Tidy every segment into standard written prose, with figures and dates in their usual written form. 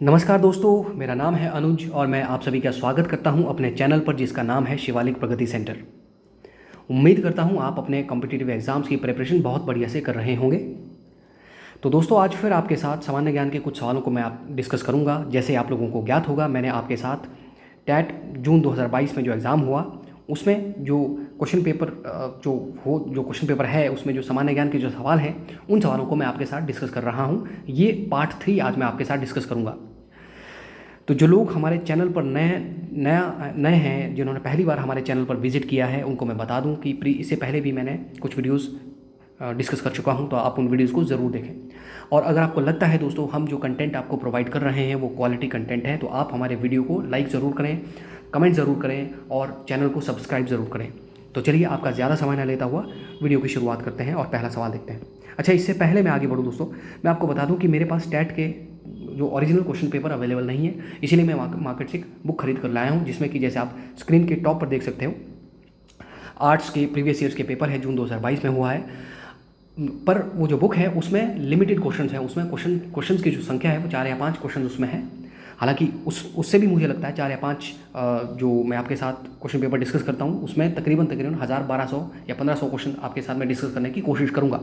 नमस्कार दोस्तों, मेरा नाम है अनुज और मैं आप सभी का स्वागत करता हूं अपने चैनल पर जिसका नाम है शिवालिक प्रगति सेंटर। उम्मीद करता हूं आप अपने कॉम्पिटिटिव एग्ज़ाम्स की प्रिपरेशन बहुत बढ़िया से कर रहे होंगे। तो दोस्तों आज फिर आपके साथ सामान्य ज्ञान के कुछ सवालों को मैं आप डिस्कस करूंगा। जैसे आप लोगों को ज्ञात होगा, मैंने आपके साथ टैट जून 2022 में जो एग्ज़ाम हुआ उसमें जो क्वेश्चन पेपर जो क्वेश्चन पेपर है उसमें जो सामान्य ज्ञान के जो सवाल हैं उन सवालों को मैं आपके साथ डिस्कस कर रहा हूं। ये पार्ट 3 आज मैं आपके साथ डिस्कस करूंगा। तो जो लोग हमारे चैनल पर नए हैं, जिन्होंने पहली बार हमारे चैनल पर विजिट किया है, उनको मैं बता दूं कि इससे पहले भी मैंने कुछ वीडियोस डिस्कस कर चुका हूं, तो आप उन वीडियोस को ज़रूर देखें। और अगर आपको लगता है दोस्तों हम जो कंटेंट आपको प्रोवाइड कर रहे हैं वो क्वालिटी कंटेंट है, तो आप हमारे वीडियो को लाइक ज़रूर करें, कमेंट ज़रूर करें और चैनल को सब्सक्राइब ज़रूर करें। तो चलिए आपका ज़्यादा समय न लेता हुआ वीडियो की शुरुआत करते हैं और पहला सवाल देखते हैं। अच्छा, इससे पहले मैं आगे बढ़ूँ दोस्तों, मैं आपको बता दूं कि मेरे पास टैट के जो ओरिजिनल क्वेश्चन पेपर अवेलेबल नहीं है, इसीलिए मैं मार्केट से बुक खरीद कर लाया हूँ, जिसमें कि जैसे आप स्क्रीन के टॉप पर देख सकते हो आर्ट्स के प्रीवियस ईयर्स के पेपर है, जून 2022 में हुआ है। पर वो जो बुक है उसमें लिमिटेड क्वेश्चंस हैं, उसमें क्वेश्चंस की जो संख्या है वो 4 या 5 क्वेश्चन उसमें है। हालांकि उससे भी मुझे लगता है 4 या 5 जो मैं आपके साथ क्वेश्चन पेपर डिस्कस करता हूँ उसमें तकरीबन 1000-1200 या 1500 क्वेश्चन आपके साथ मैं डिस्कस करने की कोशिश करूँगा।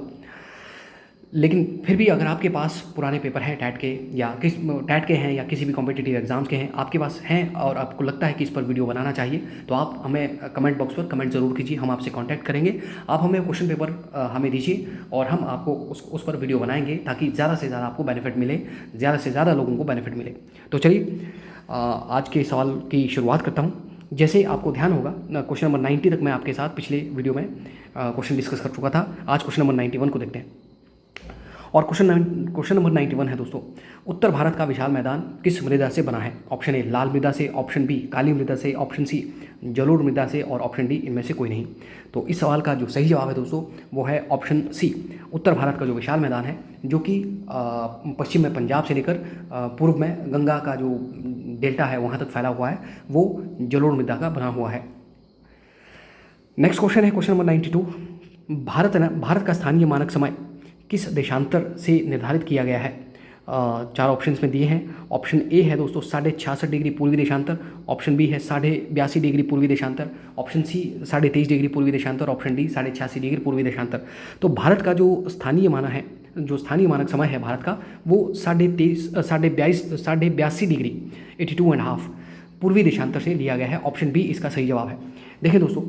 लेकिन फिर भी अगर आपके पास पुराने पेपर हैं टैट के या टैट के हैं या किसी भी कॉम्पिटिटिव एग्जाम्स के हैं आपके पास हैं और आपको लगता है कि इस पर वीडियो बनाना चाहिए, तो आप हमें कमेंट बॉक्स पर कमेंट ज़रूर कीजिए, हम आपसे कांटेक्ट करेंगे। आप हमें क्वेश्चन पेपर हमें दीजिए और हम आपको उस पर वीडियो बनाएंगे ताकि ज़्यादा से ज़्यादा आपको बेनिफिट मिले, ज़्यादा से ज़्यादा लोगों को बेनिफिट मिले। तो चलिए आज के सवाल की शुरुआत करता हूँ। जैसे आपको ध्यान होगा, क्वेश्चन नंबर 90 तक मैं आपके साथ पिछले वीडियो में क्वेश्चन डिस्कस कर चुका था। आज क्वेश्चन नंबर 91 को देखते हैं। और क्वेश्चन नंबर 91 है दोस्तों, उत्तर भारत का विशाल मैदान किस मृदा से बना है? ऑप्शन ए लाल मृदा से, ऑप्शन बी काली मृदा से, ऑप्शन सी जलोढ़ मृदा से और ऑप्शन डी इनमें से कोई नहीं। तो इस सवाल का जो सही जवाब है दोस्तों वो है ऑप्शन सी। उत्तर भारत का जो विशाल मैदान है जो कि पश्चिम में पंजाब से लेकर पूर्व में गंगा का जो डेल्टा है वहाँ तक फैला हुआ है, वो जलोढ़ मृदा का बना हुआ है। नेक्स्ट क्वेश्चन है क्वेश्चन नंबर 92। भारत का स्थानीय मानक समय किस देशांतर से निर्धारित किया गया है? 4 ऑप्शंस में दिए हैं। ऑप्शन ए है दोस्तों 66.5 डिग्री पूर्वी देशांतर, ऑप्शन बी है 82.5 डिग्री पूर्वी देशांतर, ऑप्शन सी 23.5 डिग्री पूर्वी देशांतर, ऑप्शन डी 86.5 डिग्री पूर्वी देशांतर। तो भारत का जो स्थानीय मानक समय है भारत का वो 82.5 डिग्री 82.5 पूर्वी देशांतर से लिया गया है। ऑप्शन बी इसका सही जवाब है। देखिए दोस्तों,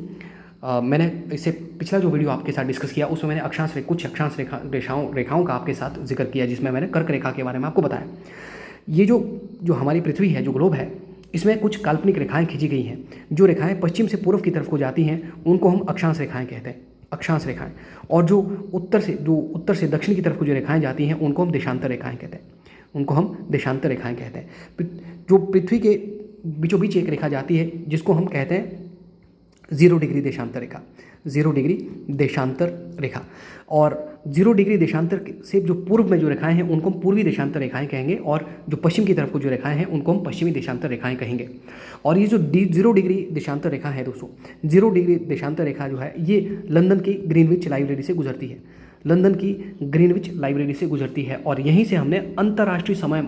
मैंने इससे पिछला जो वीडियो आपके साथ डिस्कस किया उसमें मैंने कुछ अक्षांश रेखाओं का आपके साथ जिक्र किया, जिसमें मैंने कर्क रेखा के बारे में आपको बताया। ये जो हमारी पृथ्वी है, जो ग्लोब है, इसमें कुछ काल्पनिक रेखाएं खींची गई हैं। जो रेखाएं पश्चिम से पूर्व की तरफ को जाती हैं उनको हम अक्षांश रेखाएं कहते हैं, अक्षांश रेखाएं। और जो उत्तर से दक्षिण की तरफ को जो रेखाएं जाती हैं उनको हम देशांतर रेखाएं कहते हैं, जो पृथ्वी के बीचों बीच एक रेखा जाती है जिसको हम कहते हैं 0 डिग्री देशांतर रेखा, 0 डिग्री देशांतर रेखा। और 0 डिग्री देशांतर से जो पूर्व में जो रेखाएं हैं उनको हम पूर्वी देशांतर रेखाएं कहेंगे, और जो पश्चिम की तरफ को जो रेखाएं हैं उनको हम पश्चिमी देशांतर रेखाएं कहेंगे। और ये जो 0 डिग्री देशांतर रेखा है दोस्तों, 0 डिग्री देशांतर रेखा जो है ये लंदन की ग्रीनविच लाइब्रेरी से गुजरती है, और यहीं से हमने अंतर्राष्ट्रीय समय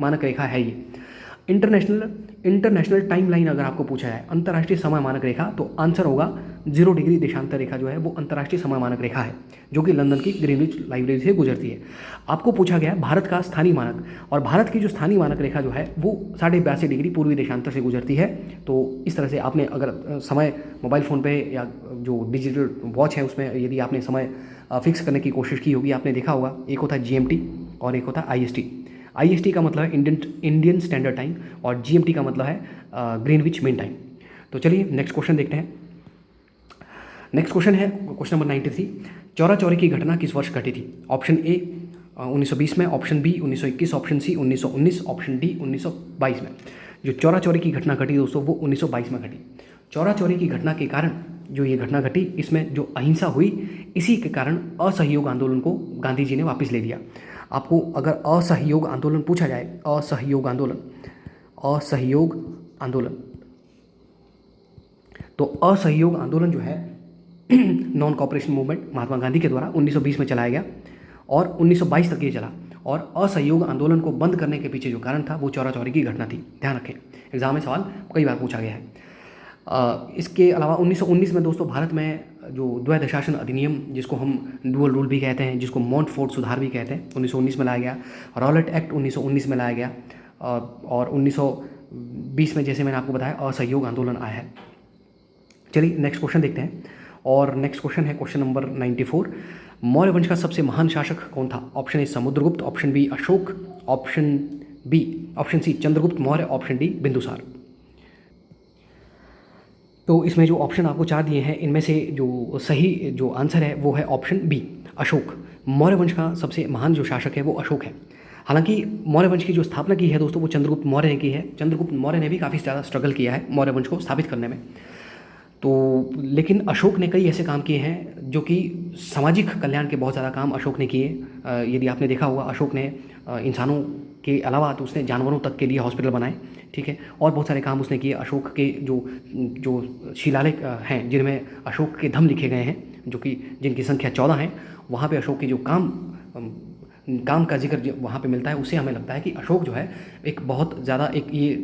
मानक रेखा है ये इंटरनेशनल टाइमलाइन। अगर आपको पूछा जाए अंतर्राष्ट्रीय समय मानक रेखा, तो आंसर होगा 0 डिग्री देशांतर रेखा जो है वो अंतर्राष्ट्रीय समय मानक रेखा है जो कि लंदन की ग्रीनविच लाइब्रेरी से गुजरती है। आपको पूछा गया है भारत का स्थानीय मानक, और भारत की जो स्थानीय मानक रेखा जो है वो 82.5 डिग्री पूर्वी देशांतर से गुजरती है। तो इस तरह से आपने अगर समय मोबाइल फ़ोन पे या जो डिजिटल वॉच है उसमें यदि आपने समय फिक्स करने की कोशिश की होगी, आपने देखा होगा एक होता है GMT और एक होता है IST का मतलब है इंडियन स्टैंडर्ड टाइम, और GMT का मतलब है ग्रीनविच मीन टाइम। तो चलिए नेक्स्ट क्वेश्चन देखते हैं। नेक्स्ट क्वेश्चन है क्वेश्चन नंबर 93। चौरा चौरी की घटना किस वर्ष घटी थी? ऑप्शन ए 1920 में, option b 1921, option c 1919, option d 1922 में। जो चौरा चौरी की घटना घटी दोस्तों वो 1922 में घटी। चौरा चौरी की घटना के कारण जो ये घटना घटी, इसमें जो अहिंसा हुई, इसी के कारण असहयोग आंदोलन को गांधी जी ने वापस ले लिया। आपको अगर असहयोग आंदोलन पूछा जाए, असहयोग आंदोलन, तो असहयोग आंदोलन जो है non cooperation movement Mahatma Gandhi के द्वारा 1920 में चलाया गया और 1922 तक ये चला। और असहयोग आंदोलन को बंद करने के पीछे जो कारण था वो चौरा चौरी की घटना थी। ध्यान रखें, एग्जाम में सवाल कई बार पूछा गया है। इसके अलावा 1919 में दोस्तों भारत में जो द्वैध शासन अधिनियम, जिसको हम डुअल रूल भी कहते हैं, जिसको मोंटफोर्ट सुधार भी कहते हैं, 1919 में लाया गया। रॉलेट एक्ट 1919 में लाया गया और 1920 में, जैसे मैंने आपको बताया, असहयोग आंदोलन आया है। चलिए नेक्स्ट क्वेश्चन देखते हैं। और नेक्स्ट क्वेश्चन है क्वेश्चन नंबर 94। मौर्य वंश का सबसे महान शासक कौन था? Option a Samudragupta, option b Ashoka, option c Chandragupta Maurya, option d Bindusara. तो इसमें जो ऑप्शन आपको 4 दिए हैं, इनमें से जो सही जो आंसर है वो है ऑप्शन बी, अशोक। मौर्य वंश का सबसे महान जो शासक है वो अशोक है। हालांकि मौर्य वंश की जो स्थापना की है दोस्तों वो चंद्रगुप्त मौर्य ने की है। चंद्रगुप्त मौर्य ने भी काफ़ी ज़्यादा स्ट्रगल किया है मौर्य वंश को स्थापित करने में। तो लेकिन अशोक ने कई ऐसे काम किए हैं जो कि सामाजिक कल्याण के बहुत ज़्यादा काम अशोक ने किए। यदि आपने देखा होगा, अशोक ने इंसानों के अलावा तो उसने जानवरों तक के लिए हॉस्पिटल बनाए, ठीक है, और बहुत सारे काम उसने किए। अशोक के जो शिलालेख हैं जिनमें अशोक के धम लिखे गए हैं, जो कि जिनकी संख्या 14 है, वहाँ पे अशोक के जो काम का जिक्र वहाँ पे मिलता है। उससे हमें लगता है कि अशोक जो है एक बहुत ज़्यादा एक ये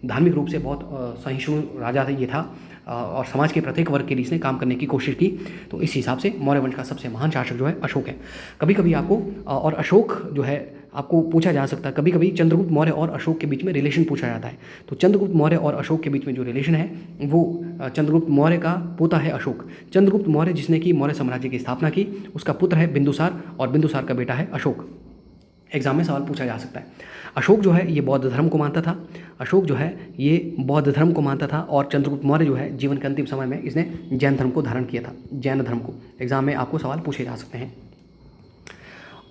धार्मिक रूप से बहुत सहिष्णु राजा ये था और समाज के प्रत्येक वर्ग के लिए इसने काम करने की कोशिश की। तो इस हिसाब से मौर्य वंश का सबसे महान शासक जो है अशोक है। कभी कभी आपको और अशोक जो है आपको पूछा जा सकता है, कभी कभी चंद्रगुप्त मौर्य और अशोक के बीच में रिलेशन पूछा जाता है। तो चंद्रगुप्त मौर्य और अशोक के बीच में जो रिलेशन है वो चंद्रगुप्त मौर्य का पोता है अशोक। चंद्रगुप्त मौर्य जिसने की मौर्य साम्राज्य की स्थापना की, उसका पुत्र है बिंदुसार और बिंदुसार का बेटा है अशोक। एग्जाम में सवाल पूछा जा सकता है। अशोक जो है ये बौद्ध धर्म को मानता था, अशोक जो है ये बौद्ध धर्म को मानता था और चंद्रगुप्त मौर्य जो है जीवन के अंतिम समय में इसने जैन धर्म को धारण किया था, जैन धर्म को। एग्जाम में आपको सवाल पूछे जा सकते हैं।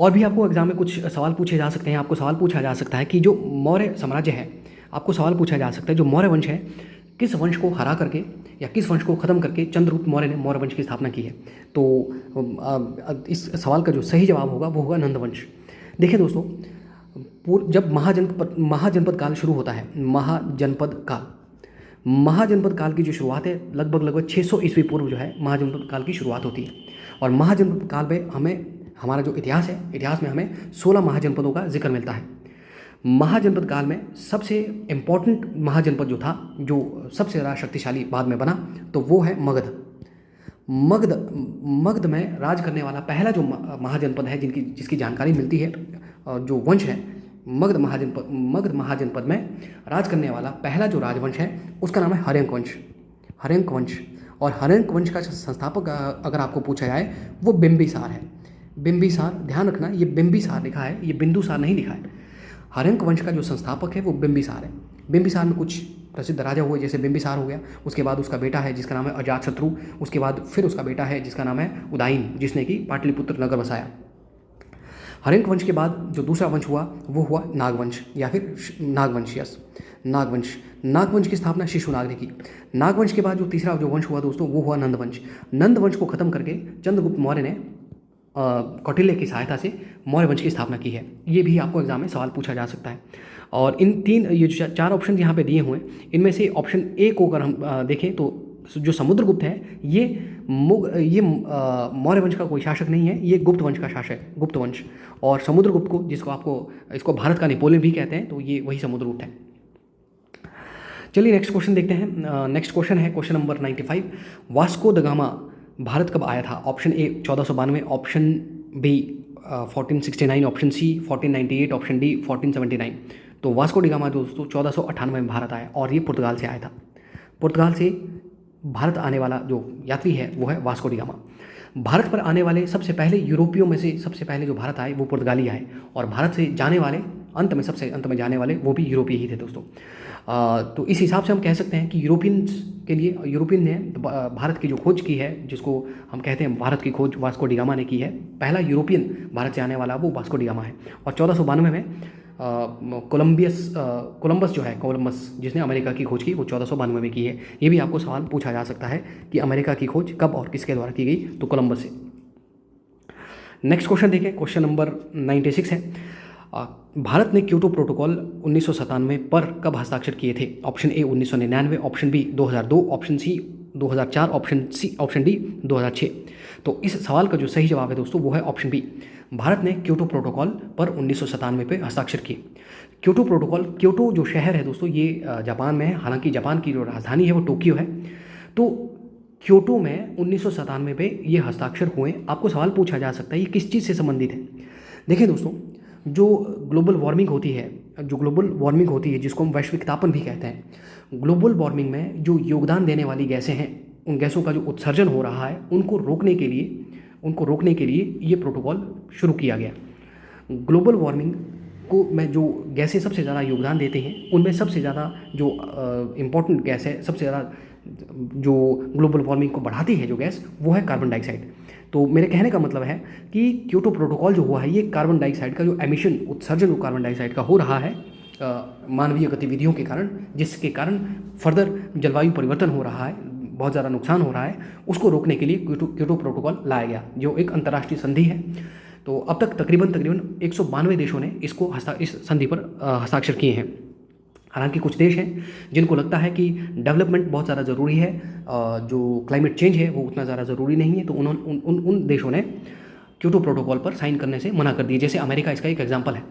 और भी आपको एग्जाम में कुछ सवाल पूछे जा सकते हैं। आपको सवाल पूछा जा सकता है कि जो मौर्य साम्राज्य है, आपको सवाल पूछा जा सकता है जो मौर्य वंश है, किस वंश को हरा करके या किस वंश को ख़त्म करके चंद्रगुप्त मौर्य ने मौर्य वंश की स्थापना की है? तो इस सवाल का जो सही जवाब होगा वो होगा नंद वंश। देखिए दोस्तों, जब महाजनपद काल शुरू होता है, महाजनपद काल की जो शुरुआत है लगभग 600 ईस्वी पूर्व जो है महाजनपद काल की शुरुआत होती है। और महाजनपद काल में हमारा जो इतिहास है, इतिहास में हमें 16 महाजनपदों का जिक्र मिलता है। महाजनपद काल में सबसे इम्पॉर्टेंट महाजनपद जो था, जो सबसे ज़्यादा शक्तिशाली बाद में बना, तो वो है मगध। मगध में राज करने वाला पहला जो महाजनपद है जिसकी जानकारी मिलती है, जो वंश है, मगध महाजनपद में राज करने वाला पहला जो राजवंश है उसका नाम है हर्यंक वंश। और हर्यंक वंश का संस्थापक अगर आपको पूछा जाए वो बिंबिसार है। बिंबिसार, ध्यान रखना, ये बिंबिसार लिखा है, ये बिंदुसार नहीं लिखा है। हर्यंक वंश का जो संस्थापक है वो बिंबिसार है। बिंबिसार में कुछ प्रसिद्ध राजा हुए, जैसे बिंबिसार हो गया, उसके बाद उसका बेटा है जिसका नाम है अजातशत्रु, उसके बाद फिर उसका बेटा है जिसका नाम है उदयन, जिसने कि पाटलिपुत्र नगर बसाया। हर्यंक वंश के बाद जो दूसरा वंश हुआ वो हुआ नागवंश या फिर नागवंश। नागवंश की स्थापना शिशुनाग ने की। नागवंश के बाद जो तीसरा जो वंश हुआ दोस्तों वो हुआ नंदवंश। नंदवंश को खत्म करके चंद्रगुप्त मौर्य ने कौटिल्य की सहायता से मौर्य वंश की स्थापना की है। ये भी आपको एग्जाम में सवाल पूछा जा सकता है। और इन ये जो 4 ऑप्शन यहाँ पे दिए हुए हैं, इनमें से ऑप्शन ए को अगर हम देखें तो जो समुद्रगुप्त है ये मौर्य वंश का कोई शासक नहीं है, ये गुप्त वंश का शासक है, गुप्त वंश। और समुद्रगुप्त को, इसको भारत का नेपोलियन भी कहते हैं, तो ये वही समुद्रगुप्त है। चलिए नेक्स्ट क्वेश्चन देखते हैं। नेक्स्ट क्वेश्चन है question number 95। Vasco da Gama Bharat कब आया था? Option a 1492, option b 1469, option c 1498, option d 1479। तो वास्को डी गामा दोस्तों 1498 में भारत आया और ये पुर्तगाल से आया था। पुर्तगाल से भारत आने वाला जो यात्री है वो है वास्को डी गामा। भारत पर आने वाले सबसे पहले यूरोपियों में से सबसे पहले जो भारत आए वो पुर्तगाली आए, और भारत से जाने वाले सबसे अंत में जाने वाले वो भी यूरोपीय ही थे दोस्तों। तो इस हिसाब से हम कह सकते हैं कि यूरोपियन ने भारत की जो खोज की है, जिसको हम कहते हैं भारत की खोज वास्को डी गामा ने की है। पहला यूरोपियन भारत से आने वाला वो वास्को डी गामा है। और 1492 में कोलंबस जिसने अमेरिका की खोज की वो 1492 में की है। ये भी आपको सवाल पूछा जा सकता है कि अमेरिका की खोज कब और किसके द्वारा की गई, तो कोलंबस से। नेक्स्ट क्वेश्चन देखें, क्वेश्चन नंबर 96 है। भारत ने क्योटो प्रोटोकॉल 1997 पर कब हस्ताक्षर किए थे? Option a 1999, option b 2002, option c 2004, option d 2006। तो इस सवाल का जो सही जवाब है दोस्तों वो है ऑप्शन बी भारत ने क्योटो प्रोटोकॉल पर 1997 पे हस्ताक्षर किए। क्योटो प्रोटोकॉल, क्योटो जो शहर है दोस्तों ये जापान में है, हालांकि जापान की जो राजधानी है वो टोक्यो है। तो क्योटो में 1997 पे ये हस्ताक्षर हुए। आपको सवाल पूछा जा सकता है ये किस चीज़ से संबंधित है। देखिए दोस्तों, जो ग्लोबल वार्मिंग होती है, जिसको हम वैश्विक तापन भी कहते हैं, ग्लोबल वार्मिंग में जो योगदान देने वाली गैसें हैं, उन गैसों का जो उत्सर्जन हो रहा है उनको रोकने के लिए ये प्रोटोकॉल शुरू किया गया। ग्लोबल वार्मिंग को में जो गैसें सबसे ज़्यादा योगदान देते हैं उनमें सबसे ज़्यादा जो इम्पोर्टेंट गैस है, सबसे ज़्यादा जो ग्लोबल वार्मिंग को बढ़ाती है जो गैस, वो है कार्बन डाइऑक्साइड। तो मेरे कहने का मतलब है कि क्योटो प्रोटोकॉल जो हुआ है ये कार्बन डाइऑक्साइड का जो एमिशन, उत्सर्जन जो कार्बन डाइऑक्साइड का हो रहा है मानवीय गतिविधियों के कारण, जिसके कारण फर्दर जलवायु परिवर्तन हो रहा है, बहुत ज़्यादा नुकसान हो रहा है, उसको रोकने के लिए क्योटो प्रोटोकॉल लाया गया, जो एक अंतर्राष्ट्रीय संधि है। तो अब तक तकरीबन 192 देशों ने इस संधि पर हस्ताक्षर किए हैं। हालांकि कुछ देश हैं जिनको लगता है कि डेवलपमेंट बहुत ज़्यादा ज़रूरी है, जो क्लाइमेट चेंज है वो उतना ज़्यादा ज़रूरी नहीं है, तो उन देशों ने क्योटो प्रोटोकॉल पर साइन करने से मना कर दिए। जैसे अमेरिका इसका एक एग्जांपल है।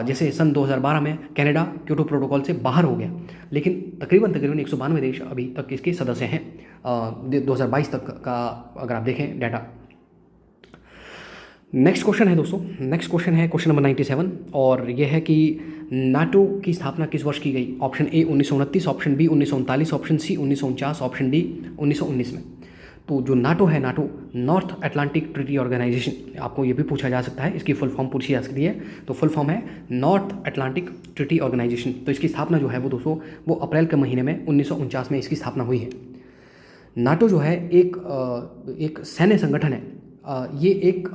जैसे सन 2012 में कनाडा क्योटो प्रोटोकॉल से बाहर हो गया, लेकिन तकरीबन 192 देश अभी तक इसके सदस्य हैं 2022 तक का अगर आप देखें डाटा। नेक्स्ट क्वेश्चन है दोस्तों, क्वेश्चन नंबर 97, और यह है कि नाटो की स्थापना किस वर्ष की गई। Option a 1929, option b 1939, option c 1949, option d 1919 में। तो जो नाटो है, NATO North Atlantic Treaty Organization, आपको ये भी पूछा जा सकता है, इसकी फुल फॉर्म पूछी जा सकती है। तो फुल फॉर्म है नॉर्थ अटलांटिक ट्रीटी ऑर्गेनाइजेशन। तो इसकी स्थापना जो है वो दोस्तों वो अप्रैल के महीने में 1949 में इसकी स्थापना हुई है। नाटो जो है एक सैन्य संगठन है, ये एक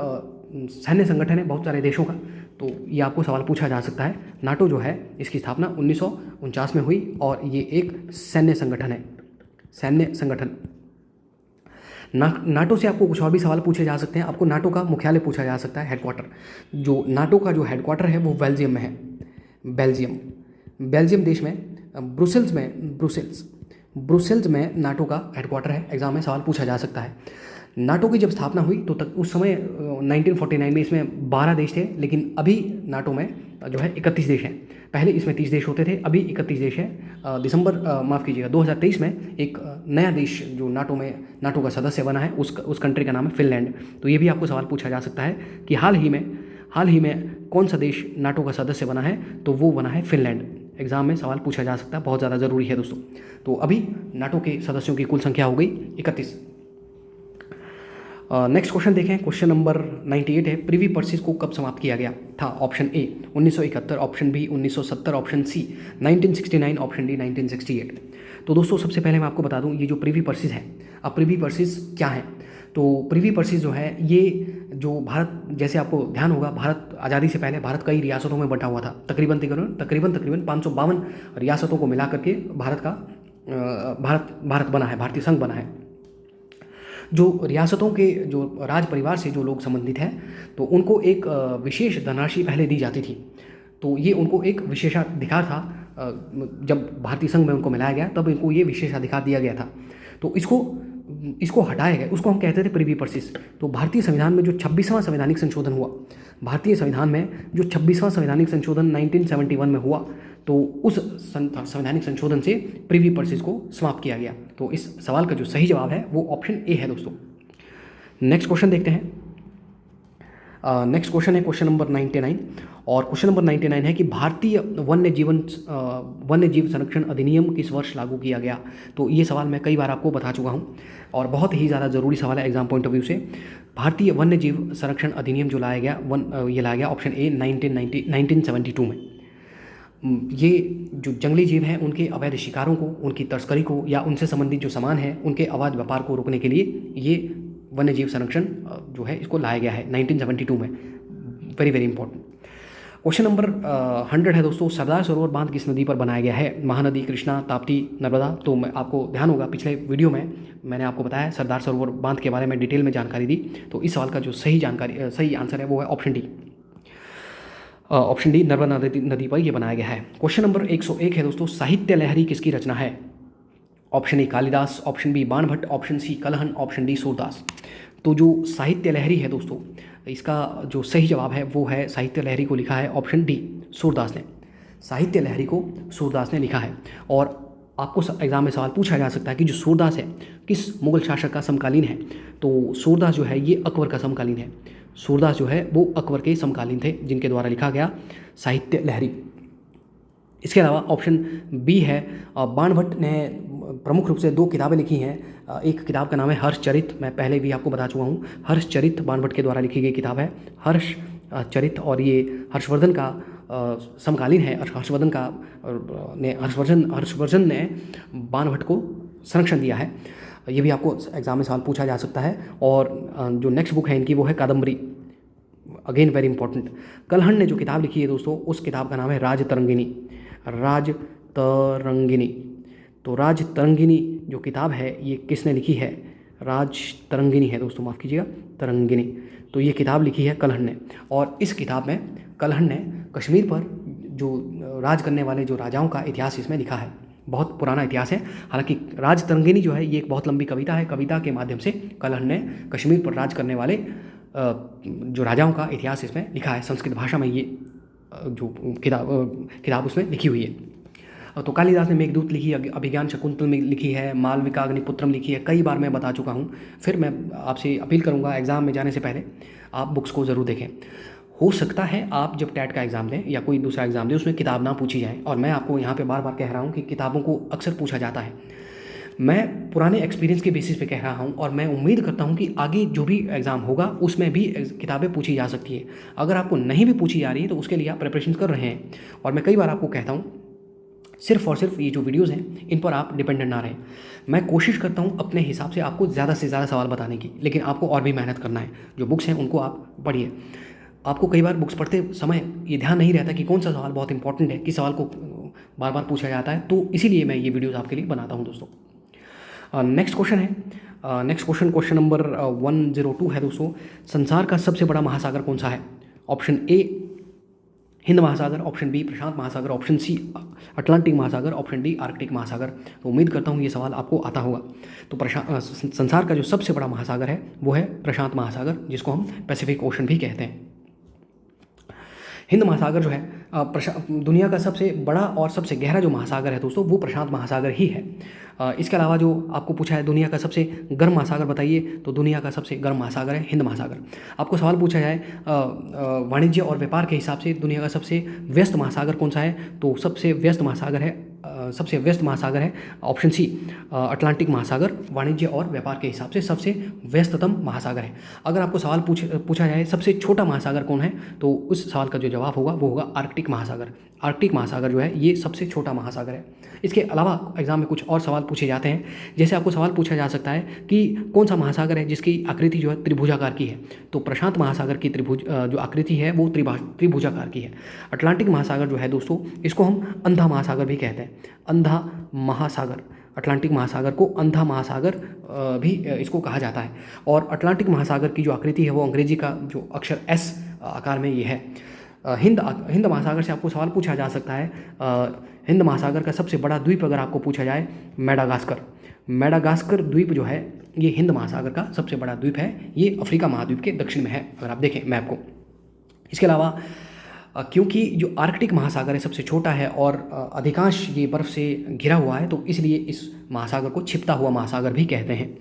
सैन्य संगठन है बहुत सारे देशों का। तो ये आपको सवाल पूछा जा सकता है। नाटो जो है इसकी स्थापना 1949 में हुई और ये एक सैन्य संगठन है, सैन्य संगठन। नाटो से आपको कुछ और भी सवाल पूछे जा सकते हैं। आपको नाटो का मुख्यालय पूछा जा सकता है, हेडक्वार्टर। जो नाटो का जो हेडक्वार्टर है वो बेल्जियम में है, बेल्जियम देश में ब्रुसेल्स में नाटो का हेडक्वार्टर है। एग्जाम में सवाल पूछा जा सकता है। नाटो की जब स्थापना हुई तो उस समय 1949 में इसमें 12 देश थे, लेकिन अभी नाटो में जो है 31 देश हैं। पहले इसमें 30 देश होते थे, अभी 31 देश हैं। 2023 में एक नया देश जो नाटो का सदस्य बना है, उस कंट्री का नाम है फिनलैंड। तो ये भी आपको सवाल पूछा जा सकता है कि हाल ही में कौन सा देश नाटो का सदस्य बना है, तो वो बना है फिनलैंड। एग्जाम में सवाल पूछा जा सकता है, बहुत ज़्यादा ज़रूरी है दोस्तों। तो अभी नाटो के सदस्यों की कुल संख्या हो गई 31। नेक्स्ट क्वेश्चन देखें, क्वेश्चन नंबर 98 है, प्रिवी पर्सिस को कब समाप्त किया गया था। Option a 1971, option b 1970, option c 1969, option d 1968। तो दोस्तों सबसे पहले मैं आपको बता दूं ये जो प्रिवी पर्सिस है, अब प्रिवी पर्सिस क्या है। तो प्रिवी पर्सिस जो है ये जो भारत, जैसे आपको ध्यान होगा, भारत आज़ादी से पहले भारत कई रियासतों में बंटा हुआ था। तकरीबन 552 रियासतों को मिला करके भारत बना है, भारतीय संघ बना है। जो रियासतों के जो राज परिवार से जो लोग संबंधित हैं, तो उनको एक विशेष धनराशि पहले दी जाती थी। तो ये उनको एक विशेषाधिकार था, जब भारतीय संघ में उनको मिलाया गया तब इनको ये विशेषाधिकार दिया गया था। तो इसको हटाया गया, उसको हम कहते थे प्रिवी पर्सिस। तो भारतीय संविधान में जो 26वां संवैधानिक संशोधन हुआ, भारतीय संविधान में जो 26वां संवैधानिक संशोधन 1971 में हुआ, तो उस संवैधानिक संशोधन से प्रिवी पर्सिस को समाप्त किया गया। तो इस सवाल का जो सही जवाब है वो ऑप्शन ए है दोस्तों। नेक्स्ट क्वेश्चन देखते हैं। नेक्स्ट क्वेश्चन है क्वेश्चन नंबर 99, और क्वेश्चन नंबर 99 है कि भारतीय वन्यजीव संरक्षण अधिनियम किस वर्ष लागू किया गया। तो ये सवाल मैं कई बार आपको बता चुका हूँ और बहुत ही ज़्यादा ज़रूरी सवाल है एग्जाम पॉइंट ऑफ व्यू से। भारतीय वन्यजीव संरक्षण अधिनियम जो लाया गया ऑप्शन ए 1972 में। ये जो जंगली जीव हैं उनके अवैध शिकारों को, उनकी तस्करी को या उनसे संबंधित जो सामान है उनके अवैध व्यापार को रोकने के लिए ये वन्यजीव संरक्षण जो है इसको लाया गया है 1972 में। Very very important. Question number 100 है दोस्तों, सरदार सरोवर बांध किस नदी पर बनाया गया है। महानदी, कृष्णा, ताप्ती, नर्मदा। तो मैं आपको ध्यान होगा पिछले वीडियो में मैंने आपको बताया सरदार सरोवर बांध के बारे में डिटेल में जानकारी दी। तो इस सवाल का जो सही आंसर है वो है option D. Option D, Narmada नदी पर यह बनाया गया है। क्वेश्चन नंबर 101 है दोस्तों, साहित्य लहरी किसकी रचना है। Option a Kalidasa, option b Banabhatta, option c Kalhana, option d Surdas. तो जो साहित्य लहरी है दोस्तों, इसका जो सही जवाब है वो है साहित्य लहरी को लिखा है ऑप्शन डी, सूरदास ने। साहित्य लहरी को सूरदास ने लिखा है। और आपको एग्जाम में सवाल पूछा जा सकता है कि जो सूरदास है किस मुगल शासक का समकालीन है। तो सूरदास जो है ये अकबर का समकालीन है। सूरदास जो है वो अकबर के समकालीन थे जिनके द्वारा लिखा गया साहित्य लहरी। इसके अलावा ऑप्शन बी है बाणभट्ट ने प्रमुख रूप से 2 किताबें लिखी हैं। एक किताब का नाम है हर्षचरित, मैं पहले भी आपको बता चुका हूँ। हर्षचरित बाणभट्ट के द्वारा लिखी गई किताब है हर्षचरित, और ये हर्षवर्धन का समकालीन है। हर्षवर्धन ने बाणभट्ट को संरक्षण दिया है। ये भी आपको एग्जाम में सवाल पूछा जा सकता है। और जो नेक्स्ट बुक है इनकी वो है Kadambari, again very important. Kalhana ने जो किताब लिखी है दोस्तों, उस किताब का नाम है राजतरंगिणी। राजतरंगिणी, तो राजतरंगिणी जो किताब है ये किसने लिखी है? राजतरंगिणी है दोस्तों, माफ़ कीजिएगा, तरंगिणी। तो ये किताब लिखी है कलहण ने। और इस किताब में कलहण ने कश्मीर पर जो राज करने वाले जो राजाओं का इतिहास इसमें लिखा है। बहुत पुराना इतिहास है। हालांकि राजतरंगिणी जो है ये एक बहुत लंबी कविता है। कविता के माध्यम से कलहण ने कश्मीर पर राज करने वाले जो राजाओं का इतिहास इसमें लिखा है। संस्कृत भाषा में ये जो किताब उसमें लिखी हुई है। तो कालिदास ने मेघदूत लिखी, अभिज्ञान शकुंतल में लिखी है, मालविका अग्निपुत्रम लिखी है। कई बार मैं बता चुका हूँ। फिर मैं आपसे अपील करूँगा एग्ज़ाम में जाने से पहले आप बुक्स को ज़रूर देखें। हो सकता है आप जब टैट का एग्ज़ाम दें या कोई दूसरा एग्ज़ाम दें उसमें किताब ना पूछी जाए। और मैं आपको यहाँ पे बार बार कह रहा हूँ कि किताबों को अक्सर पूछा जाता है। मैं पुराने एक्सपीरियंस के बेसिस पे कह रहा हूँ और मैं उम्मीद करता हूँ कि आगे जो भी एग्ज़ाम होगा उसमें भी किताबें पूछी जा सकती है। अगर आपको नहीं भी पूछी जा रही है तो उसके लिए आप प्रिपरेशन कर रहे हैं। और मैं कई बार आपको कहता हूँ सिर्फ और सिर्फ ये जो वीडियोज़ हैं इन पर आप डिपेंडेंट ना रहें। मैं कोशिश करता हूँ अपने हिसाब से आपको ज़्यादा से ज़्यादा सवाल बताने की, लेकिन आपको और भी मेहनत करना है। जो बुक्स हैं उनको आप पढ़िए। आपको कई बार बुक्स पढ़ते समय ये ध्यान नहीं रहता कि कौन सा सवाल बहुत इंपॉर्टेंट है, किस सवाल को बार बार पूछा जाता है। तो इसीलिए मैं ये वीडियोज़ आपके लिए बनाता हूँ दोस्तों। नेक्स्ट क्वेश्चन है, नेक्स्ट क्वेश्चन नंबर 102 है दोस्तों। संसार का सबसे बड़ा महासागर कौन सा है? ऑप्शन ए हिंद महासागर, ऑप्शन बी प्रशांत महासागर, ऑप्शन सी अटलांटिक महासागर, ऑप्शन डी आर्कटिक महासागर। तो उम्मीद करता हूँ ये सवाल आपको आता होगा। तो संसार का जो सबसे बड़ा महासागर है वो है प्रशांत महासागर, जिसको हम पैसिफिक ओशन भी कहते हैं। हिंद महासागर जो है दुनिया का सबसे बड़ा और सबसे गहरा जो महासागर है दोस्तों वो प्रशांत महासागर ही है। इसके अलावा जो आपको पूछा है दुनिया का सबसे गर्म महासागर बताइए, तो दुनिया का सबसे गर्म महासागर है हिंद महासागर। आपको सवाल पूछा जाए वाणिज्य और व्यापार के हिसाब से दुनिया का सबसे व्यस्त महासागर कौन सा है, तो सबसे व्यस्त महासागर है ऑप्शन सी अटलांटिक महासागर। वाणिज्य और व्यापार के हिसाब से सबसे व्यस्ततम महासागर है। अगर आपको सवाल पूछा जाए सबसे छोटा महासागर कौन है, तो उस सवाल का जो जवाब होगा वो होगा आर्कटिक महासागर। आर्कटिक महासागर जो है ये सबसे छोटा महासागर है। इसके अलावा एग्जाम में कुछ और सवाल पूछे जाते हैं। जैसे आपको सवाल पूछा जा सकता है कि कौन सा महासागर है जिसकी आकृति जो है त्रिभुजाकार की है, तो प्रशांत महासागर की जो आकृति है वो त्रिभुजाकार की है। अटलांटिक महासागर जो है दोस्तों इसको हम अंधा महासागर भी कहते हैं, अंधा महासागर। अटलांटिक महासागर को अंधा महासागर भी इसको कहा जाता है। और अटलांटिक महासागर की जो आकृति है वो अंग्रेजी का जो अक्षर एस आकार में ये है। हिंद महासागर से आपको सवाल पूछा जा सकता है। हिंद महासागर का सबसे बड़ा द्वीप अगर आपको पूछा जाए मेडागास्कर द्वीप जो है ये हिंद महासागर का सबसे बड़ा द्वीप है। ये अफ्रीका महाद्वीप के दक्षिण में है अगर आप देखें मैप को। इसके अलावा क्योंकि जो आर्कटिक महासागर है सबसे छोटा है और अधिकांश ये बर्फ़ से घिरा हुआ है, तो इसलिए इस महासागर को छिपता हुआ महासागर भी कहते हैं।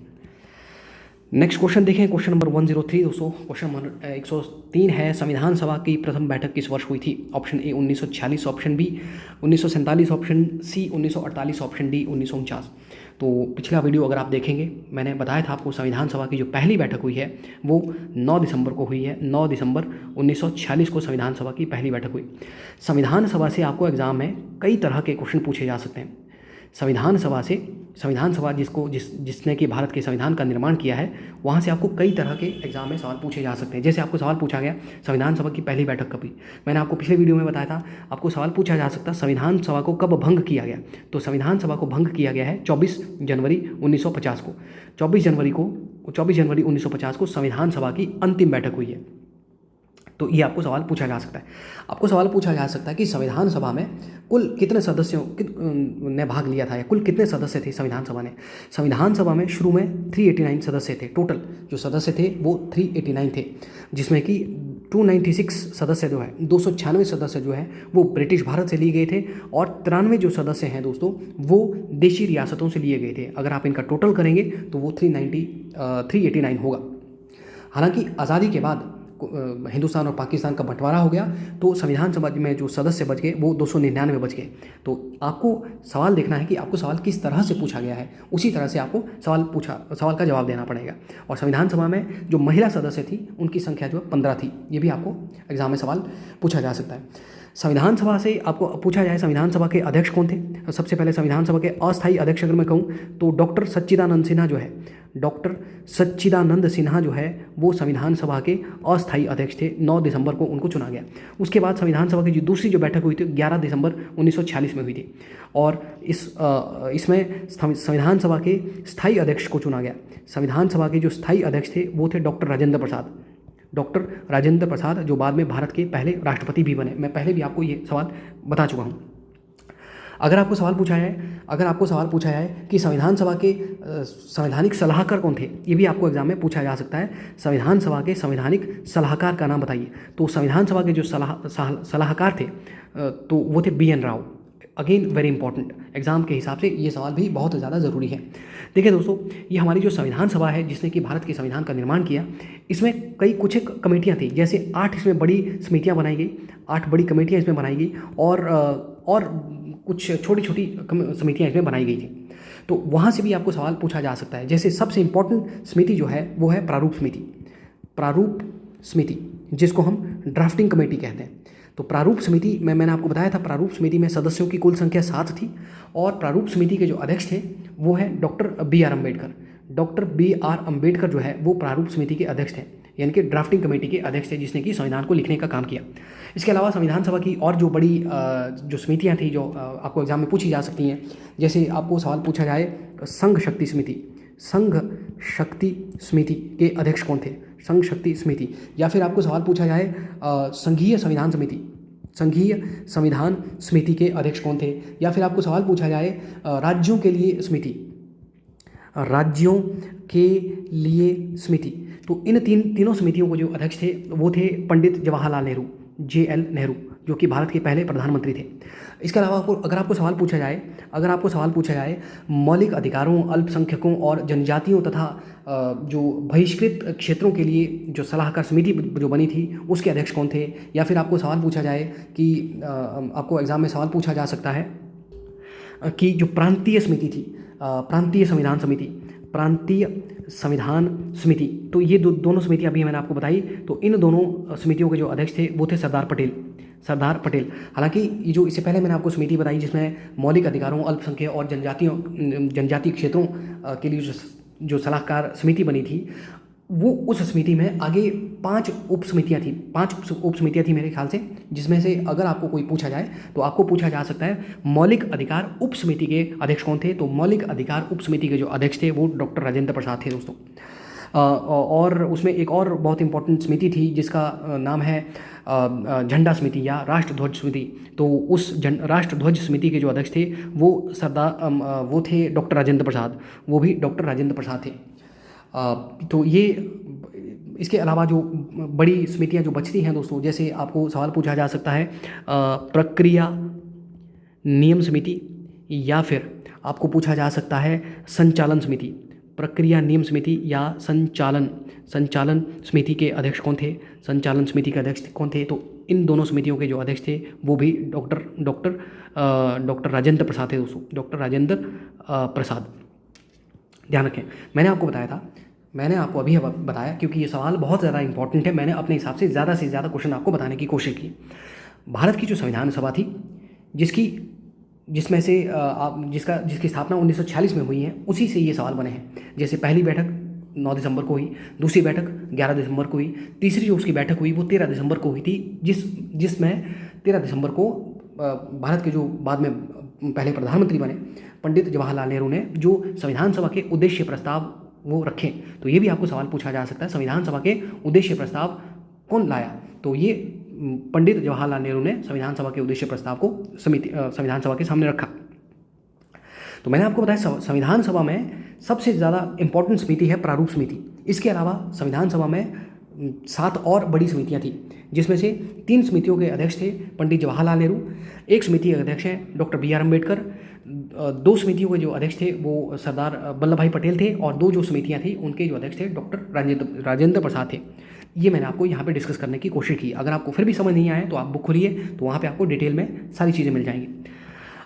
नेक्स्ट क्वेश्चन देखें, क्वेश्चन नंबर 103 दोस्तों। क्वेश्चन नंबर 103 है, संविधान सभा की प्रथम बैठक किस वर्ष हुई थी? Option a 1946, option b 1947, option c 1948, option d 1949। तो पिछला वीडियो अगर आप देखेंगे मैंने बताया था आपको संविधान सभा की जो पहली बैठक हुई है वो 9 दिसंबर को हुई है। 9 दिसंबर 1946 को संविधान सभा की पहली बैठक हुई। संविधान सभा से आपको एग्ज़ाम में कई तरह के क्वेश्चन पूछे जा सकते हैं। संविधान सभा जिसने कि भारत के संविधान का निर्माण किया है, वहाँ से आपको कई तरह के एग्जाम में सवाल पूछे जा सकते हैं। जैसे आपको सवाल पूछा गया संविधान सभा की पहली बैठक कब हुई, मैंने आपको पिछले वीडियो में बताया था। आपको सवाल पूछा जा सकता संविधान सभा को कब भंग किया गया, तो संविधान सभा को भंग किया गया है 24 जनवरी 1950 को। 24 जनवरी 1950 को संविधान सभा की अंतिम बैठक हुई है। तो ये आपको सवाल पूछा जा सकता है। आपको सवाल पूछा जा सकता है कि संविधान सभा में कुल कितने सदस्यों ने भाग लिया था, या कुल कितने सदस्य थे संविधान सभा ने। संविधान सभा में शुरू में 389 सदस्य थे, टोटल जो सदस्य थे वो 389 थे, जिसमें कि 296 सदस्य जो है, 296 सदस्य जो है वो ब्रिटिश भारत से लिए गए थे, और 93 जो सदस्य हैं दोस्तों वो देशी रियासतों से लिए गए थे। अगर आप इनका टोटल करेंगे तो वो 389 होगा। हालांकि आज़ादी के बाद हिंदुस्तान और पाकिस्तान का बंटवारा हो गया, तो संविधान सभा में जो सदस्य बच गए वो 299 बच गए। तो आपको सवाल देखना है कि आपको सवाल किस तरह से पूछा गया है, उसी तरह से आपको सवाल का जवाब देना पड़ेगा। और संविधान सभा में जो महिला सदस्य थी उनकी संख्या जो है 15 थी। ये भी आपको एग्जाम में सवाल पूछा जा सकता है। संविधान सभा से आपको पूछा जाए संविधान सभा के अध्यक्ष कौन थे। सबसे पहले संविधान सभा के अस्थायी अध्यक्ष अगर मैं कहूँ तो डॉक्टर सच्चिदानंद सिन्हा जो है, डॉक्टर सच्चिदानंद सिन्हा जो है वो संविधान सभा के अस्थायी अध्यक्ष थे। 9 दिसंबर को उनको चुना गया। उसके बाद संविधान सभा की जो दूसरी जो बैठक हुई थी 11 दिसंबर 1946 में हुई थी, और इसमें संविधान सभा के स्थायी अध्यक्ष को चुना गया। संविधान सभा के जो स्थायी अध्यक्ष थे वो थे डॉक्टर राजेंद्र प्रसाद। डॉक्टर राजेंद्र प्रसाद जो बाद में भारत के पहले राष्ट्रपति भी बने। मैं पहले भी आपको ये सवाल बता चुका हूँ। अगर आपको सवाल पूछा जाए कि संविधान सभा के संवैधानिक सलाहकार कौन थे, ये भी आपको एग्जाम में पूछा जा सकता है। संविधान सभा के संवैधानिक सलाहकार का नाम बताइए। तो संविधान सभा के जो सलाहकार थे तो वो थे BN Rao. Again very important, exam के हिसाब से ये सवाल भी बहुत ज़्यादा ज़रूरी है। देखिए दोस्तों, ये हमारी जो संविधान सभा है जिसने कि भारत के संविधान का निर्माण किया, इसमें कुछ एक कमेटियाँ थी, जैसे 8 इसमें बड़ी समितियाँ बनाई गई, 8 बड़ी कमेटियाँ इसमें बनाई गई, और कुछ छोटी छोटी समितियाँ इसमें बनाई गई थी। तो वहाँ से भी आपको सवाल पूछा जा सकता है। जैसे सबसे इम्पोर्टेंट समिति जो है वो है प्रारूप समिति, जिसको हम ड्राफ्टिंग कमेटी कहते हैं। तो प्रारूप समिति में मैंने आपको बताया था, प्रारूप समिति में सदस्यों की कुल संख्या 7 थी, और प्रारूप समिति के जो अध्यक्ष थे वो है doctor BR Ambedkar. Doctor BR Ambedkar जो है वो प्रारूप समिति के अध्यक्ष थे, यानी कि ड्राफ्टिंग कमेटी के अध्यक्ष थे, जिसने कि संविधान को लिखने का काम किया। इसके अलावा संविधान सभा की और जो बड़ी जो समितियाँ थी जो आपको एग्जाम में पूछी जा सकती हैं, जैसे आपको सवाल पूछा जाए संघ शक्ति समिति के अध्यक्ष कौन थे, संघ शक्ति समिति। या फिर आपको सवाल पूछा जाए संघीय संविधान समिति के अध्यक्ष कौन थे। या फिर आपको सवाल पूछा जाए राज्यों के लिए समिति। तो इन तीनों समितियों को जो अध्यक्ष थे वो थे पंडित जवाहरलाल नेहरू, JL नेहरू, जो कि भारत के पहले प्रधानमंत्री थे। इसके अलावा अगर आपको सवाल पूछा जाए मौलिक अधिकारों, अल्पसंख्यकों और जनजातियों तथा जो बहिष्कृत क्षेत्रों के लिए जो सलाहकार समिति जो बनी थी उसके अध्यक्ष कौन थे। या फिर आपको सवाल पूछा जाए कि आपको एग्जाम में सवाल पूछा जा सकता है कि जो प्रांतीय समिति थी, प्रांतीय संविधान समिति, तो ये दोनों समितियाँ अभी मैंने आपको बताई। तो इन दोनों समितियों के जो अध्यक्ष थे वो थे सरदार पटेल। हालांकि ये जो इससे पहले मैंने आपको समिति बताई जिसमें मौलिक अधिकारों, अल्पसंख्यक और जनजातीय क्षेत्रों के लिए जो सलाहकार समिति बनी थी, वो उस समिति में आगे 5 उप समितियाँ थी मेरे ख्याल से, जिसमें से अगर आपको कोई पूछा जाए तो आपको पूछा जा सकता है मौलिक अधिकार उप समिति के अध्यक्ष कौन थे। तो मौलिक अधिकार उप समिति के जो अध्यक्ष थे वो डॉक्टर राजेंद्र प्रसाद थे दोस्तों। और उसमें एक और बहुत इंपॉर्टेंट समिति थी जिसका नाम है झंडा समिति या राष्ट्रध्वज समिति। तो उस राष्ट्रध्वज समिति के जो अध्यक्ष थे वो थे डॉक्टर राजेंद्र प्रसाद, वो भी डॉक्टर राजेंद्र प्रसाद थे। तो ये इसके अलावा जो बड़ी समितियां जो बचती हैं दोस्तों, जैसे आपको सवाल पूछा जा सकता है प्रक्रिया नियम समिति, या फिर आपको पूछा जा सकता है संचालन समिति। प्रक्रिया नियम समिति या संचालन समिति के अध्यक्ष कौन थे, संचालन समिति के अध्यक्ष कौन थे। तो इन दोनों समितियों के जो अध्यक्ष थे वो भी डॉक्टर राजेंद्र प्रसाद थे दोस्तों, डॉक्टर राजेंद्र प्रसाद। ध्यान रखें, मैंने आपको अभी बताया क्योंकि ये सवाल बहुत ज़्यादा इंपॉर्टेंट है। मैंने अपने हिसाब से ज़्यादा क्वेश्चन आपको बताने की कोशिश की। भारत की जो संविधान सभा थी जिसमें से जिसकी स्थापना 1946 में हुई है, उसी से ये सवाल बने हैं। जैसे पहली बैठक 9 दिसंबर को हुई, दूसरी बैठक 11 दिसंबर को हुई, तीसरी जो उसकी बैठक हुई वो 13 दिसंबर को हुई थी, जिसमें 13 दिसंबर को भारत के जो बाद में पहले प्रधानमंत्री बने पंडित जवाहरलाल नेहरू ने जो संविधान सभा के उद्देश्य प्रस्ताव वो रखे। तो ये भी आपको सवाल पूछा जा सकता है, संविधान सभा के उद्देश्य प्रस्ताव कौन लाया। तो ये पंडित जवाहरलाल नेहरू ने संविधान सभा के उद्देश्य प्रस्ताव को संविधान सभा के सामने रखा। तो मैंने आपको बताया संविधान सभा में सबसे ज़्यादा इंपॉर्टेंट समिति है प्रारूप समिति। इसके अलावा संविधान सभा में 7 और बड़ी समितियां थी, जिसमें से 3 समितियों के अध्यक्ष थे पंडित जवाहरलाल नेहरू, 1 समिति के अध्यक्ष हैं डॉक्टर बी आर अम्बेडकर, 2 समितियों के जो अध्यक्ष थे वो सरदार वल्लभ भाई पटेल थे, और 2 जो समितियां थी उनके जो अध्यक्ष थे डॉक्टर राजेंद्र प्रसाद थे। ये मैंने आपको यहाँ पे डिस्कस करने की कोशिश की। अगर आपको फिर भी समझ नहीं आए तो आप बुक खोलिए, तो वहाँ पे आपको डिटेल में सारी चीज़ें मिल जाएंगी।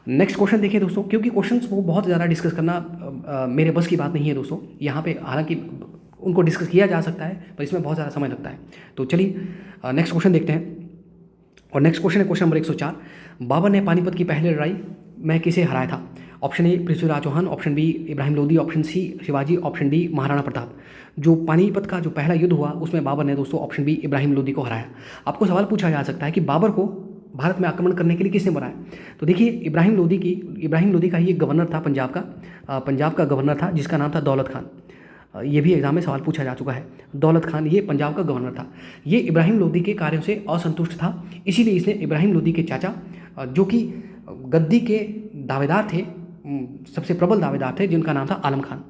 नेक्स्ट क्वेश्चन देखिए दोस्तों, क्योंकि क्वेश्चंस वो बहुत ज़्यादा डिस्कस करना मेरे बस की बात नहीं है दोस्तों। यहाँ पे हालांकि उनको डिस्कस किया जा सकता है, पर इसमें बहुत ज़्यादा समय लगता है। तो चलिए नेक्स्ट क्वेश्चन देखते हैं। और नेक्स्ट क्वेश्चन है क्वेश्चन नंबर 104। बाबर ने पानीपत की पहली लड़ाई में किसे हराया था? Option a Prithviraj Chauhan, option b Ibrahim Lodi, option c Shivaji, option d Maharana Pratap. जो पानीपत का जो पहला युद्ध हुआ उसमें बाबर ने दोस्तों ऑप्शन बी इब्राहिम लोदी को हराया। आपको सवाल पूछा जा सकता है कि बाबर को भारत में आक्रमण करने के लिए किसने बनाया? तो देखिए इब्राहिम लोदी का ही एक गवर्नर था पंजाब का गवर्नर था, जिसका नाम था दौलत खान। ये भी एग्जाम में सवाल पूछा जा चुका है। दौलत खान ये पंजाब का गवर्नर था। ये इब्राहिम लोदी के कार्यों से असंतुष्ट था, इसीलिए इसने इब्राहिम लोदी के चाचा, जो कि गद्दी के दावेदार थे, सबसे प्रबल दावेदार थे, जिनका नाम था आलम खान,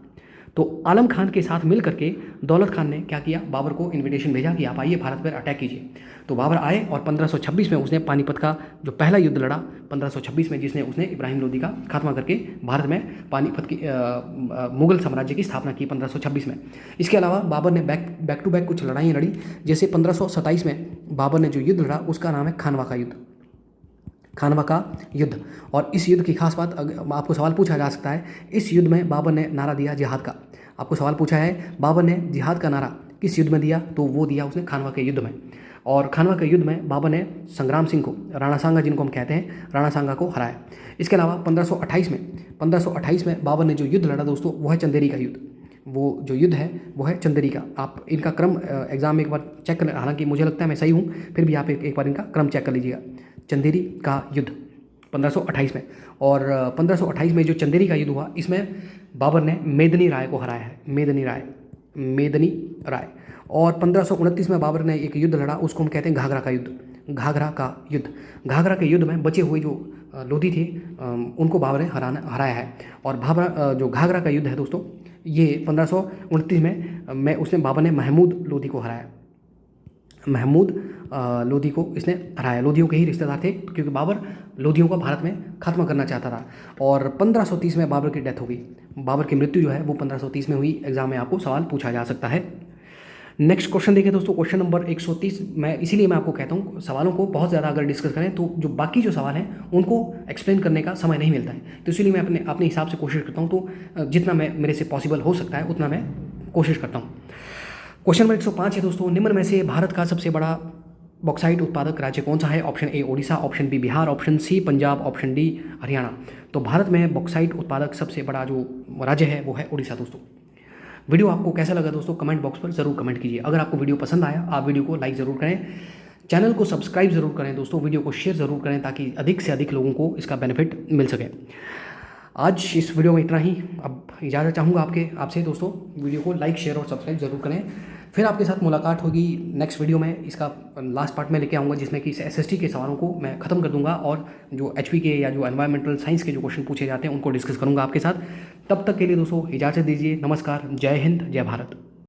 तो आलम खान के साथ मिल करके दौलत खान ने क्या किया, बाबर को इनविटेशन भेजा कि आप आइए भारत पर अटैक कीजिए। तो बाबर आए और 1526 में उसने पानीपत का जो पहला युद्ध लड़ा 1526 में, जिसने उसने इब्राहिम लोदी का खात्मा करके भारत में पानीपत की मुगल साम्राज्य की स्थापना की 1526 में। इसके अलावा बाबर ने बैक टू बैक कुछ लड़ाइयाँ लड़ी। जैसे 1527 में बाबर ने जो युद्ध लड़ा उसका नाम है खानवा का युद्ध। और इस युद्ध की खास बात, आपको सवाल पूछा जा सकता है, इस युद्ध में बाबर ने नारा दिया जिहाद का। आपको सवाल पूछा है बाबर ने जिहाद का नारा किस युद्ध में दिया, तो वो दिया उसने खानवा के युद्ध में। और खानवा के युद्ध में बाबर ने संग्राम सिंह को, राणा सांगा जिनको हम कहते हैं, राणा सांगा को हराया। इसके अलावा 1528 में बाबर ने जो युद्ध लड़ा दोस्तों वो है चंदेरी का युद्ध। वो जो युद्ध है वो है चंदेरी का। आप इनका क्रम एग्जाम में एक बार चेक कर, हालांकि मुझे लगता है मैं सही हूँ, फिर भी आप एक बार इनका क्रम चेक कर लीजिएगा। चंदेरी का युद्ध 1528 में, और 1528 में जो चंदेरी का युद्ध हुआ इसमें बाबर ने मेदनी राय को हराया है, मेदनी राय। और 1529 में बाबर ने एक युद्ध लड़ा, उसको हम कहते हैं घाघरा के युद्ध में बचे हुए जो लोधी थे उनको बाबर ने हराया है। और जो घाघरा का युद्ध है दोस्तों, ये 1529 में उसने बाबर ने महमूद लोधी को हराया। लोधी को इसने हराया। लोधियों के ही रिश्तेदार थे, क्योंकि बाबर लोधियों को भारत में खत्म करना चाहता था। और 1530 में बाबर की डेथ हो गई। बाबर की मृत्यु जो है वो 1530 में हुई। एग्जाम में आपको सवाल पूछा जा सकता है। नेक्स्ट क्वेश्चन देखिए दोस्तों, क्वेश्चन नंबर 130। इसीलिए मैं आपको कहता हूँ सवालों को बहुत ज़्यादा अगर डिस्कस करें तो जो बाकी जो सवाल हैं उनको एक्सप्लेन करने का समय नहीं मिलता है, तो इसीलिए मैं अपने हिसाब से कोशिश करता हूँ। तो जितना मेरे से पॉसिबल हो सकता है उतना मैं कोशिश करता हूँ। क्वेश्चन नंबर 105 है दोस्तों, निम्न में से भारत का सबसे बड़ा बॉक्साइट उत्पादक राज्य कौन सा है? Option a Odisha, option b Bihar, option c Punjab, option d Haryana. तो भारत में बॉक्साइट उत्पादक सबसे बड़ा जो राज्य है वो है ओडिशा दोस्तों। वीडियो आपको कैसा लगा दोस्तों, कमेंट बॉक्स पर ज़रूर कमेंट कीजिए। अगर आपको वीडियो पसंद आया आप वीडियो को लाइक ज़रूर करें, चैनल को सब्सक्राइब ज़रूर करें दोस्तों, वीडियो को शेयर ज़रूर करें ताकि अधिक से अधिक लोगों को इसका बेनिफिट मिल सके। आज इस वीडियो में इतना ही। अब इजाज़त चाहूँगा आपसे दोस्तों, वीडियो को लाइक शेयर और सब्सक्राइब ज़रूर करें। फिर आपके साथ मुलाकात होगी नेक्स्ट वीडियो में। इसका लास्ट पार्ट में लेके आऊँगा, जिसमें कि SST के सवालों को मैं ख़त्म कर दूंगा और जो HP के या जो एनवायरमेंटल साइंस के जो क्वेश्चन पूछे जाते हैं उनको डिस्कस करूँगा आपके साथ। तब तक के लिए दोस्तों इजाज़त दीजिए। नमस्कार, जय हिंद, जय भारत।